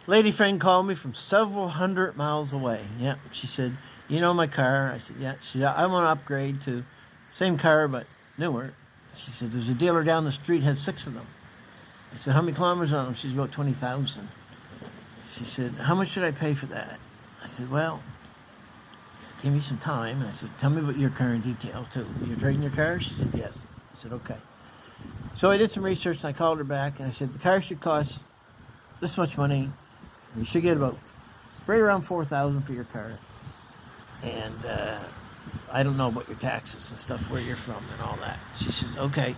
Lady friend called me from several hundred miles away. Yeah, she said, you know my car? I said, yeah. She said, I want to upgrade to same car but newer. She said, there's a dealer down the street, had 6 of them. I said, how many kilometers on them? She's about 20,000. She said, how much should I pay for that? I said, well, give me some time. I said, tell me about your car in detail too. You're trading your car? She said, yes. I said, okay. So I did some research and I called her back and I said, the car should cost this much money. You should get about right around $4,000 for your car. And I don't know about your taxes and stuff, where you're from and all that. She said, okay.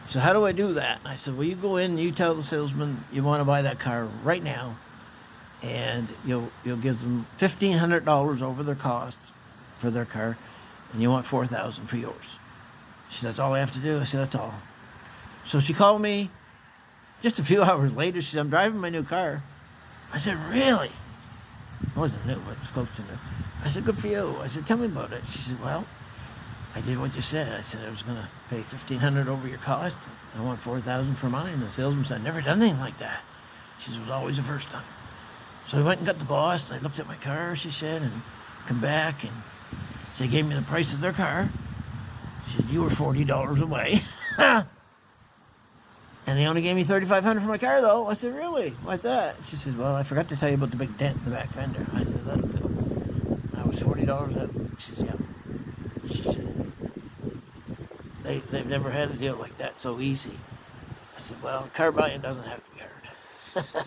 So how do I do that? I said, well, you go in and you tell the salesman you want to buy that car right now, and you'll give them $1,500 over their cost for their car, and you want $4,000 for yours. She said, that's all I have to do? I said, that's all. So she called me just a few hours later. She said, I'm driving my new car. I said, really? It wasn't new, but it was close to new. I said, good for you. I said, tell me about it. She said, well, I did what you said. I said I was going to pay $1,500 over your cost. I want $4,000 for mine. The salesman said, I've never done anything like that. She said, it was always the first time. So I went and got the boss, and I looked at my car, she said, and come back, and so they gave me the price of their car. She said, you were $40 away. And they only gave me $3,500 for my car, though. I said, really? Why's that? She said, well, I forgot to tell you about the big dent in the back fender. I said, that'll do. I was $40 out. She said, yeah. She said, they've never had a deal like that so easy. I said, well, car buying doesn't have to be hard.